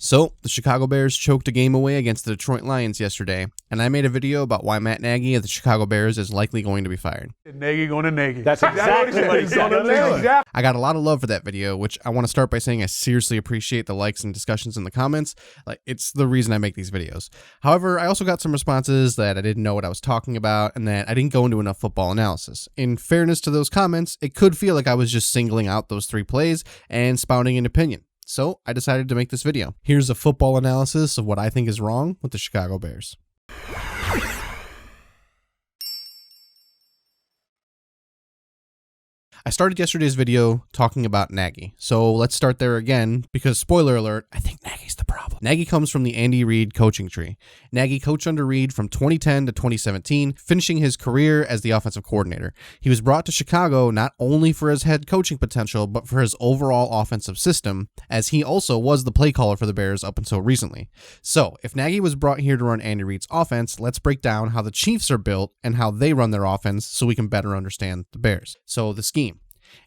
So, the Chicago Bears choked a game away against the Detroit Lions yesterday, and I made a video about why Matt Nagy of the Chicago Bears is likely going to be fired. Nagy going to Nagy. That's exactly what he's going to do. I got a lot of love for that video, which I want to start by saying I seriously appreciate the likes and discussions in the comments. It's the reason I make these videos. However, I also got some responses that I didn't know what I was talking about and that I didn't go into enough football analysis. In fairness to those comments, it could feel like I was just singling out those 3 plays and spouting an opinion. So I decided to make this video. Here's a football analysis of what I think is wrong with the Chicago Bears. I started yesterday's video talking about Nagy, so let's start there again because, spoiler alert, I think Nagy's the problem. Nagy comes from the Andy Reid coaching tree. Nagy coached under Reid from 2010 to 2017, finishing his career as the offensive coordinator. He was brought to Chicago not only for his head coaching potential, but for his overall offensive system, as he also was the play caller for the Bears up until recently. So, if Nagy was brought here to run Andy Reid's offense, let's break down how the Chiefs are built and how they run their offense so we can better understand the Bears. So, the scheme.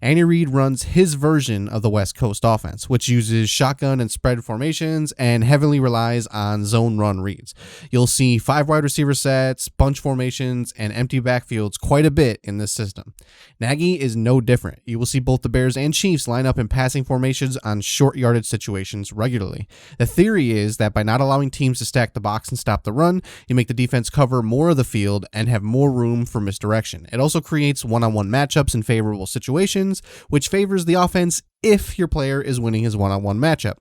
Andy Reid runs his version of the West Coast offense, which uses shotgun and spread formations and heavily relies on zone run reads. You'll see 5 wide receiver sets, bunch formations, and empty backfields quite a bit in this system. Nagy is no different. You will see both the Bears and Chiefs line up in passing formations on short yardage situations regularly. The theory is that by not allowing teams to stack the box and stop the run, you make the defense cover more of the field and have more room for misdirection. It also creates one-on-one matchups in favorable situations, which favors the offense if your player is winning his one-on-one matchup.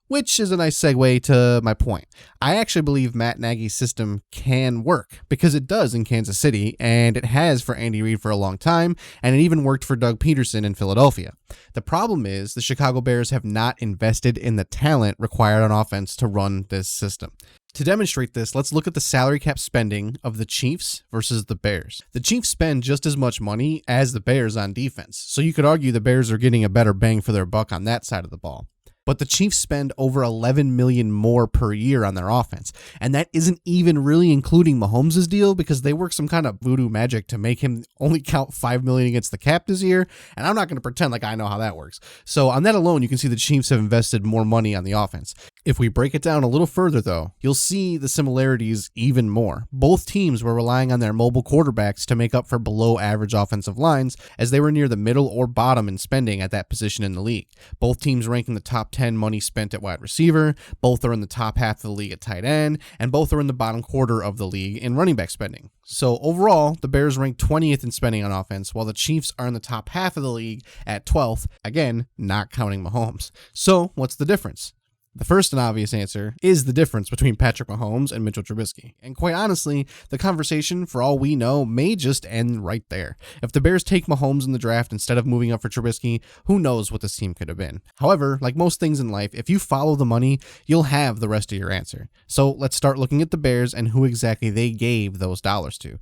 Which is a nice segue to my point. I actually believe Matt Nagy's system can work because it does in Kansas City, and it has for Andy Reid for a long time, and it even worked for Doug Peterson in Philadelphia. The problem is the Chicago Bears have not invested in the talent required on offense to run this system. To demonstrate this, let's look at the salary cap spending of the Chiefs versus the Bears. The Chiefs spend just as much money as the Bears on defense, so you could argue the Bears are getting a better bang for their buck on that side of the ball. But the Chiefs spend over $11 million more per year on their offense, and that isn't even really including Mahomes' deal because they work some kind of voodoo magic to make him only count $5 million against the cap this year, and I'm not going to pretend like I know how that works. So on that alone, you can see the Chiefs have invested more money on the offense. If we break it down a little further, though, you'll see the similarities even more. Both teams were relying on their mobile quarterbacks to make up for below-average offensive lines, as they were near the middle or bottom in spending at that position in the league. Both teams rank in the top 10 money spent at wide receiver, both are in the top half of the league at tight end, and both are in the bottom quarter of the league in running back spending. So overall, the Bears rank 20th in spending on offense, while the Chiefs are in the top half of the league at 12th, again, not counting Mahomes. So what's the difference? The first and obvious answer is the difference between Patrick Mahomes and Mitchell Trubisky. And quite honestly, the conversation, for all we know, may just end right there. If the Bears take Mahomes in the draft instead of moving up for Trubisky, who knows what this team could have been. However, like most things in life, if you follow the money, you'll have the rest of your answer. So let's start looking at the Bears and who exactly they gave those dollars to.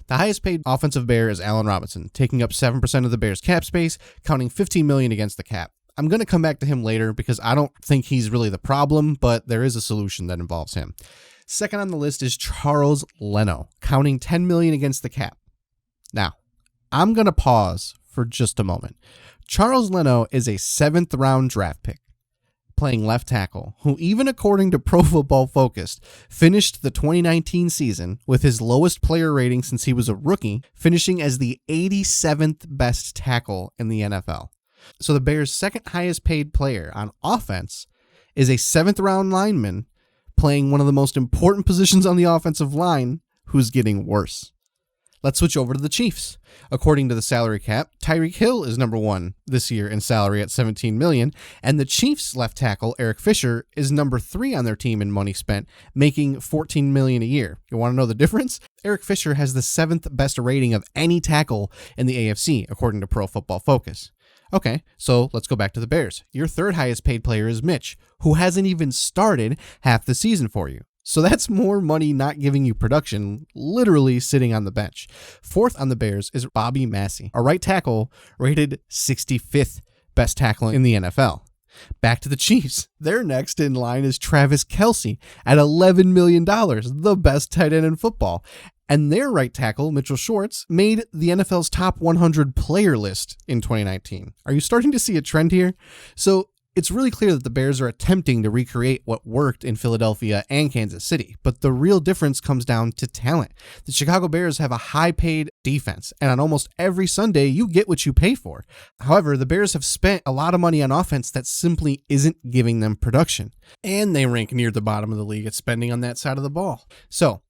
The highest paid offensive Bear is Allen Robinson, taking up 7% of the Bears' cap space, counting $15 million against the cap. I'm going to come back to him later because I don't think he's really the problem, but there is a solution that involves him. Second on the list is Charles Leno, counting $10 million against the cap. Now, I'm going to pause for just a moment. Charles Leno is a 7th round draft pick, playing left tackle, who even according to Pro Football Focus, finished the 2019 season with his lowest player rating since he was a rookie, finishing as the 87th best tackle in the NFL. So the Bears' second highest paid player on offense is a 7th round lineman playing one of the most important positions on the offensive line who's getting worse. Let's switch over to the Chiefs. According to the salary cap, Tyreek Hill is number 1 this year in salary at $17 million, and the Chiefs' left tackle, Eric Fisher, is number 3 on their team in money spent, making $14 million a year. You want to know the difference? Eric Fisher has the 7th best rating of any tackle in the AFC, according to Pro Football Focus. Okay, so let's go back to the Bears. Your third highest paid player is Mitch, who hasn't even started half the season for you. So that's more money not giving you production, literally sitting on the bench. Fourth on the Bears is Bobby Massey, a right tackle rated 65th best tackle in the NFL. Back to the Chiefs. Their next in line is Travis Kelce at $11 million, the best tight end in football. And their right tackle, Mitchell Schwartz, made the NFL's top 100 player list in 2019. Are you starting to see a trend here? So It's really clear that the Bears are attempting to recreate what worked in Philadelphia and Kansas City, but the real difference comes down to talent. The Chicago Bears have a high-paid defense, and on almost every Sunday, you get what you pay for. However, the Bears have spent a lot of money on offense that simply isn't giving them production, and they rank near the bottom of the league at spending on that side of the ball. So,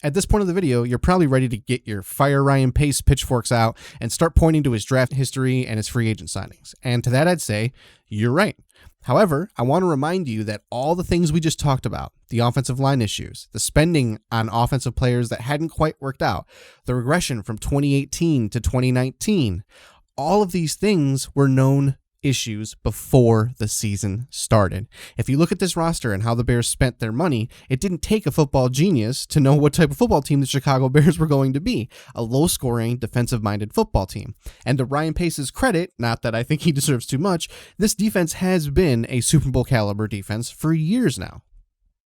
at this point of the video, you're probably ready to get your Fire Ryan Pace pitchforks out and start pointing to his draft history and his free agent signings. And to that, I'd say, you're right. However, I want to remind you that all the things we just talked about, the offensive line issues, the spending on offensive players that hadn't quite worked out, the regression from 2018 to 2019, all of these things were known issues before the season started. If you look at this roster and how the Bears spent their money, it didn't take a football genius to know what type of football team the Chicago Bears were going to be, a low-scoring, defensive-minded football team. And to Ryan Pace's credit, not that I think he deserves too much, this defense has been a Super Bowl caliber defense for years now.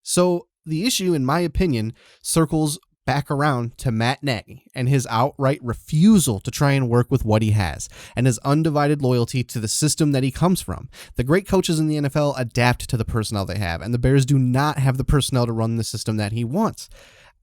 So the issue, in my opinion, circles back around to Matt Nagy and his outright refusal to try and work with what he has, and his undivided loyalty to the system that he comes from. The great coaches in the NFL adapt to the personnel they have, and the Bears do not have the personnel to run the system that he wants.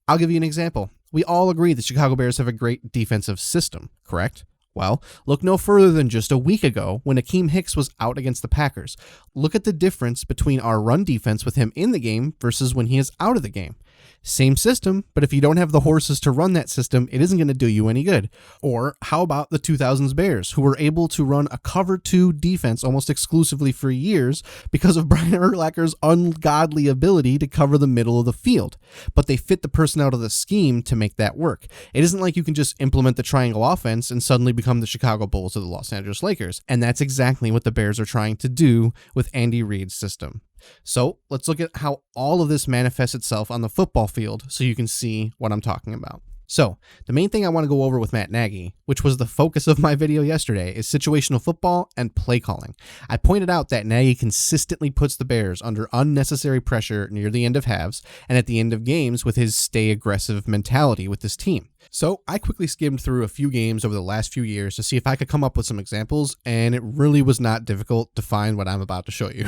I'll give you an example. We all agree the Chicago Bears have a great defensive system, correct? Well, look no further than just a week ago when Akeem Hicks was out against the Packers. Look at the difference between our run defense with him in the game versus when he is out of the game. Same system, but if you don't have the horses to run that system, it isn't going to do you any good. Or how about the 2000s Bears, who were able to run a cover 2 defense almost exclusively for years because of Brian Urlacher's ungodly ability to cover the middle of the field. But they fit the personnel to the scheme to make that work. It isn't like you can just implement the triangle offense and suddenly become the Chicago Bulls or the Los Angeles Lakers. And that's exactly what the Bears are trying to do with Andy Reid's system. So let's look at how all of this manifests itself on the football field so you can see what I'm talking about. So the main thing I want to go over with Matt Nagy, which was the focus of my video yesterday, is situational football and play calling. I pointed out that Nagy consistently puts the Bears under unnecessary pressure near the end of halves and at the end of games with his stay aggressive mentality with this team. So I quickly skimmed through a few games over the last few years to see if I could come up with some examples, and it really was not difficult to find what I'm about to show you.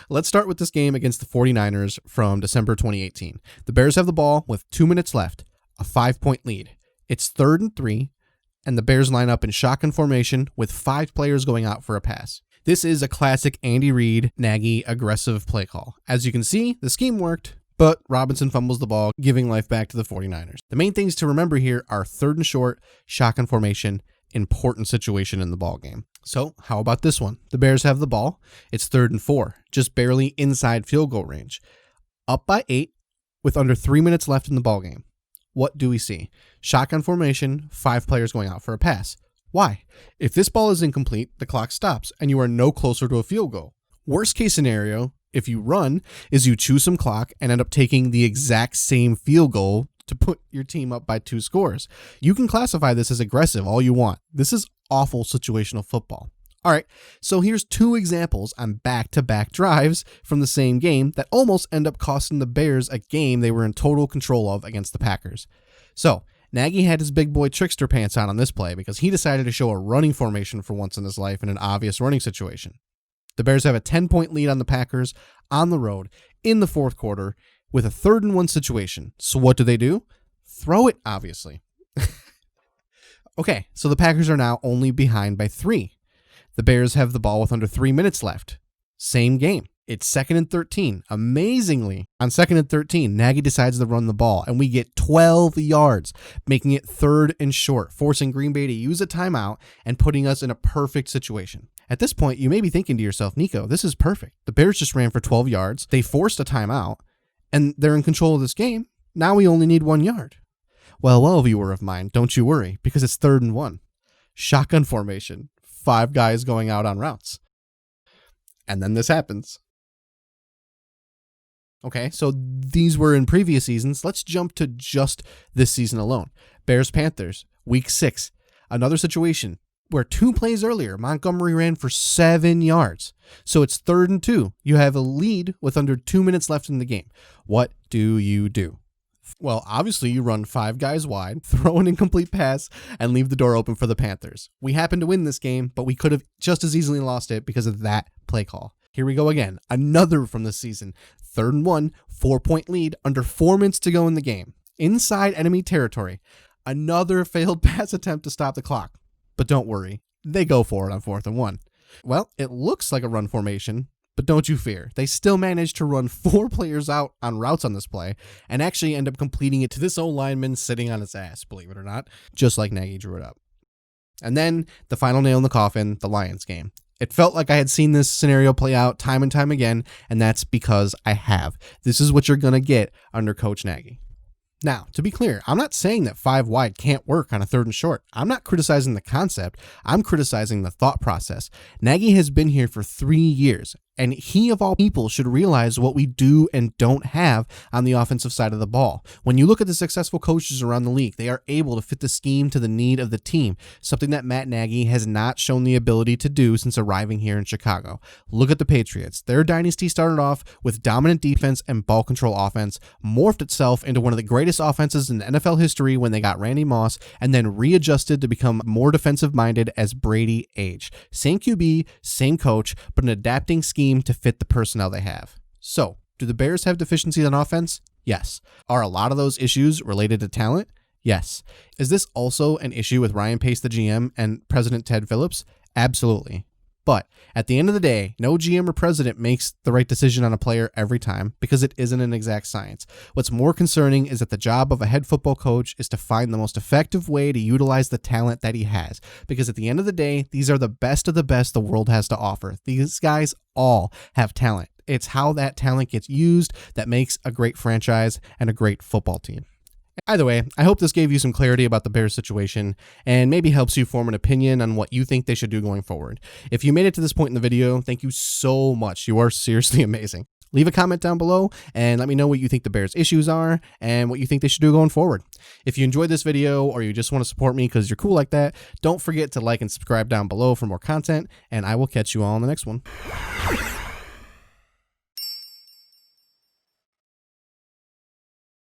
Let's start with this game against the 49ers from December 2018. The Bears have the ball with 2 minutes left, a 5-point lead. It's 3rd and 3, and the Bears line up in shotgun formation with 5 players going out for a pass. This is a classic Andy Reid, Nagy aggressive play call. As you can see, the scheme worked, but Robinson fumbles the ball, giving life back to the 49ers. The main things to remember here are 3rd and short, shotgun formation, important situation in the ball game. So how about this one? The Bears have the ball. It's 3rd and 4, just barely inside field goal range. Up by 8 with under 3 minutes left in the ball game. What do we see? Shotgun formation, 5 players going out for a pass. Why? If this ball is incomplete, the clock stops and you are no closer to a field goal. Worst case scenario, if you run, is you chew some clock and end up taking the exact same field goal to put your team up by 2 scores. You can classify this as aggressive all you want. This is awful situational football. All right, so here's 2 examples on back-to-back drives from the same game that almost end up costing the Bears a game they were in total control of against the Packers. So Nagy had his big boy trickster pants on this play because he decided to show a running formation for once in his life in an obvious running situation. The Bears have a 10-point lead on the Packers on the road in the 4th quarter with a 3rd and 1 situation. So what do? Throw it, obviously. Okay, so the Packers are now only behind by 3. The Bears have the ball with under 3 minutes left. Same game. It's 2nd and 13. Amazingly, on 2nd and 13, Nagy decides to run the ball, and we get 12 yards, making it 3rd and short, forcing Green Bay to use a timeout and putting us in a perfect situation. At this point, you may be thinking to yourself, Nico, this is perfect. The Bears just ran for 12 yards. They forced a timeout, and they're in control of this game. Now we only need 1 yard. Well, viewer of mine, don't you worry, because it's 3rd and 1. Shotgun formation. 5 guys going out on routes. And then this happens. Okay, so these were in previous seasons. Let's jump to just this season alone. Bears-Panthers, week 6. Another situation where 2 plays earlier, Montgomery ran for 7 yards. So it's 3rd and 2. You have a lead with under 2 minutes left in the game. What do? Well, obviously you run 5 guys wide, throw an incomplete pass, and leave the door open for the Panthers. We happened to win this game, but we could have just as easily lost it because of that play call. Here we go again. Another from the season. 3rd and 1, 4-point lead, under 4 minutes to go in the game. Inside enemy territory. Another failed pass attempt to stop the clock. But don't worry, they go for it on 4th and 1. Well, it looks like a run formation, but don't you fear. They still managed to run 4 players out on routes on this play and actually end up completing it to this old lineman sitting on his ass, believe it or not, just like Nagy drew it up. And then the final nail in the coffin, the Lions game. It felt like I had seen this scenario play out time and time again, and that's because I have. This is what you're going to get under Coach Nagy. Now, to be clear, I'm not saying that 5 wide can't work on a 3rd and short. I'm not criticizing the concept. I'm criticizing the thought process. Nagy has been here for 3 years, and he of all people should realize what we do and don't have on the offensive side of the ball. When you look at the successful coaches around the league, they are able to fit the scheme to the need of the team, something that Matt Nagy has not shown the ability to do since arriving here in Chicago. Look at the Patriots. Their dynasty started off with dominant defense and ball control offense, morphed itself into one of the greatest offenses in NFL history when they got Randy Moss, and then readjusted to become more defensive-minded as Brady aged. Same QB, same coach, but an adapting scheme to fit the personnel they have. So, do the Bears have deficiencies on offense? Yes. Are a lot of those issues related to talent? Yes. Is this also an issue with Ryan Pace, the GM, and President Ted Phillips? Absolutely. But at the end of the day, no GM or president makes the right decision on a player every time because it isn't an exact science. What's more concerning is that the job of a head football coach is to find the most effective way to utilize the talent that he has. Because at the end of the day, these are the best of the best the world has to offer. These guys all have talent. It's how that talent gets used that makes a great franchise and a great football team. Either way, I hope this gave you some clarity about the Bears situation and maybe helps you form an opinion on what you think they should do going forward. If you made it to this point in the video, thank you so much. You are seriously amazing. Leave a comment down below and let me know what you think the Bears' issues are and what you think they should do going forward. If you enjoyed this video or you just want to support me because you're cool like that, don't forget to like and subscribe down below for more content, and I will catch you all in the next one.